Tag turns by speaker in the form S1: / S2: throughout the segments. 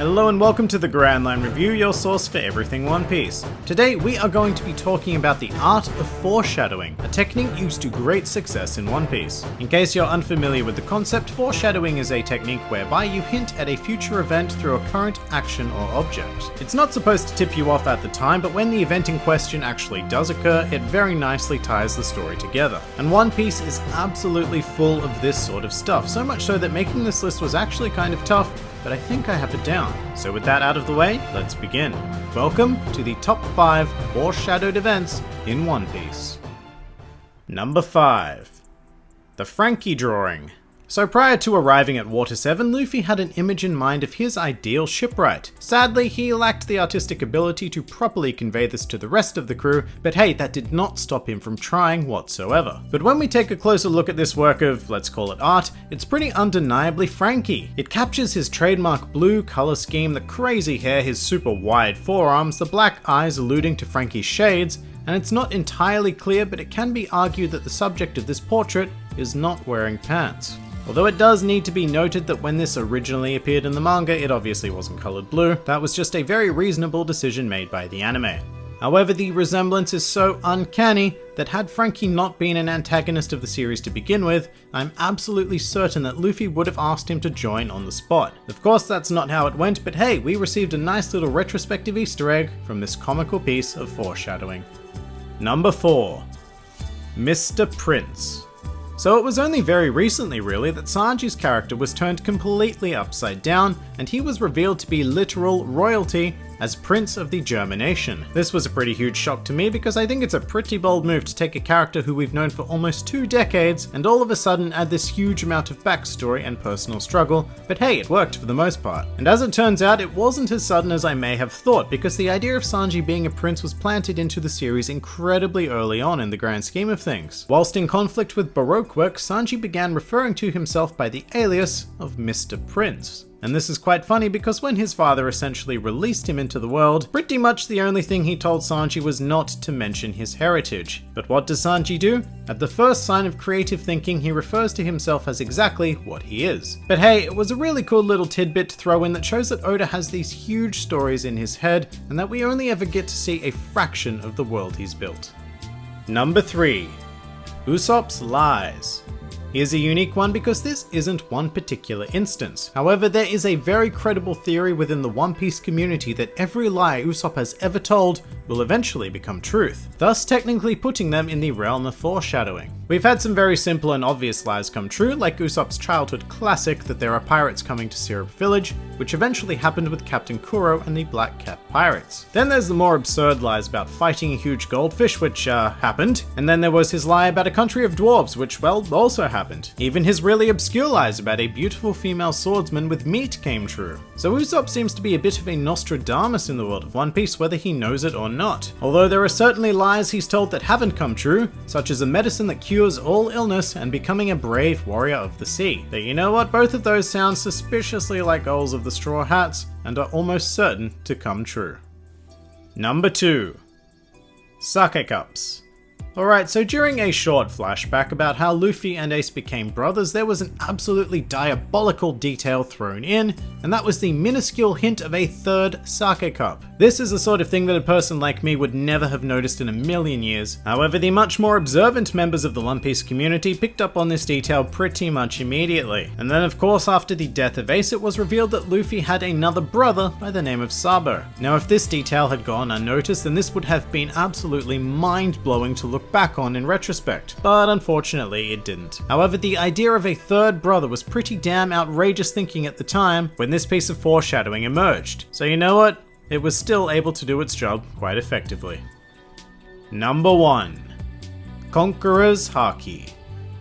S1: Hello and welcome to the Grand Line Review, your source for everything One Piece. Today we are going to be talking about the art of foreshadowing, a technique used to great success in One Piece. In case you're unfamiliar with the concept, foreshadowing is a technique whereby you hint at a future event through a current action or object. It's not supposed to tip you off at the time, but when the event in question actually does occur, it very nicely ties the story together. And One Piece is absolutely full of this sort of stuff, so much so that making this list was actually kind of tough, but I think I have it down. So with that out of the way, let's begin. Welcome to the top 5 foreshadowed events in One Piece. Number 5. The Franky Drawing. So prior to arriving at Water 7, Luffy had an image in mind of his ideal shipwright. Sadly, he lacked the artistic ability to properly convey this to the rest of the crew, but hey, that did not stop him from trying whatsoever. But when we take a closer look at this work of, let's call it art, it's pretty undeniably Franky. It captures his trademark blue color scheme, the crazy hair, his super wide forearms, the black eyes alluding to Franky's shades, and it's not entirely clear, but it can be argued that the subject of this portrait is not wearing pants. Although it does need to be noted that when this originally appeared in the manga, it obviously wasn't colored blue. That was just a very reasonable decision made by the anime. However, the resemblance is so uncanny that had Franky not been an antagonist of the series to begin with, I'm absolutely certain that Luffy would have asked him to join on the spot. Of course, that's not how it went, but hey, we received a nice little retrospective Easter egg from this comical piece of foreshadowing. Number 4. Mr. Prince. So it was only very recently really that Sanji's character was turned completely upside down and he was revealed to be literal royalty as Prince of the German nation. This was a pretty huge shock to me because I think it's a pretty bold move to take a character who we've known for almost 2 decades and all of a sudden add this huge amount of backstory and personal struggle, but hey, it worked for the most part. And as it turns out, it wasn't as sudden as I may have thought because the idea of Sanji being a prince was planted into the series incredibly early on in the grand scheme of things. Whilst in conflict with Baroque work, Sanji began referring to himself by the alias of Mr. Prince. And this is quite funny because when his father essentially released him into the world, pretty much the only thing he told Sanji was not to mention his heritage. But what does Sanji do? At the first sign of creative thinking, he refers to himself as exactly what he is. But hey, it was a really cool little tidbit to throw in that shows that Oda has these huge stories in his head and that we only ever get to see a fraction of the world he's built. Number 3. Usopp's Lies. Here's a unique one because this isn't one particular instance. However, there is a very credible theory within the One Piece community that every lie Usopp has ever told will eventually become truth, thus technically putting them in the realm of foreshadowing. We've had some very simple and obvious lies come true, like Usopp's childhood classic that there are pirates coming to Syrup Village, which eventually happened with Captain Kuro and the Black Cap Pirates. Then there's the more absurd lies about fighting a huge goldfish, which happened, and then there was his lie about a country of dwarves, which, well, also happened. Even his really obscure lies about a beautiful female swordsman with meat came true. So Usopp seems to be a bit of a Nostradamus in the world of One Piece, whether he knows it or not. Although there are certainly lies he's told that haven't come true, such as a medicine that cures all illness and becoming a brave warrior of the sea. But you know what, both of those sound suspiciously like goals of the Straw Hats and are almost certain to come true. Number 2. Sake Cups. Alright, so during a short flashback about how Luffy and Ace became brothers, there was an absolutely diabolical detail thrown in, and that was the minuscule hint of a third sake cup. This is the sort of thing that a person like me would never have noticed in a million years. However, the much more observant members of the One Piece community picked up on this detail pretty much immediately. And then of course after the death of Ace, it was revealed that Luffy had another brother by the name of Sabo. Now if this detail had gone unnoticed, then this would have been absolutely mind-blowing to look back on in retrospect, but unfortunately it didn't. However, the idea of a third brother was pretty damn outrageous thinking at the time when this piece of foreshadowing emerged. So you know what? It was still able to do its job quite effectively. Number 1. Conquerors Hockey.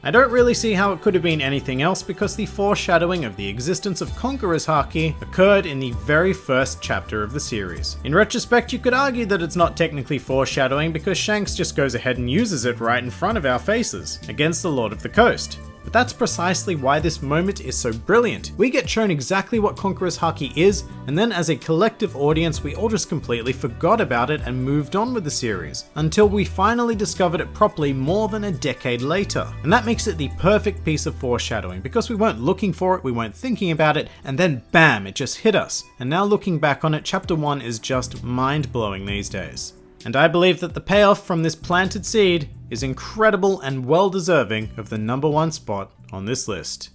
S1: I don't really see how it could have been anything else because the foreshadowing of the existence of Conquerors Hockey occurred in the very first chapter of the series. In retrospect, you could argue that it's not technically foreshadowing because Shanks just goes ahead and uses it right in front of our faces, against the Lord of the Coast. but that's precisely why this moment is so brilliant. We get shown exactly what Conquerors Hockey is, and then as a collective audience we all just completely forgot about it and moved on with the series, until we finally discovered it properly more than a decade later. And that makes it the perfect piece of foreshadowing, because we weren't looking for it, we weren't thinking about it, and then bam, it just hit us. And now looking back on it, Chapter 1 is just mind-blowing these days. And I believe that the payoff from this planted seed is incredible and well deserving of the #1 spot on this list.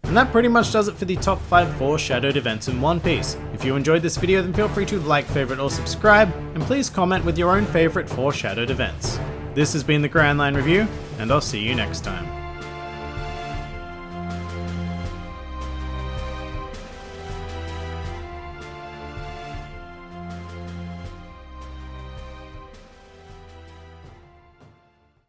S1: And that pretty much does it for the top 5 foreshadowed events in One Piece. If you enjoyed this video, then feel free to like, favorite, or subscribe, and please comment with your own favorite foreshadowed events. This has been the Grand Line Review, and I'll see you next time.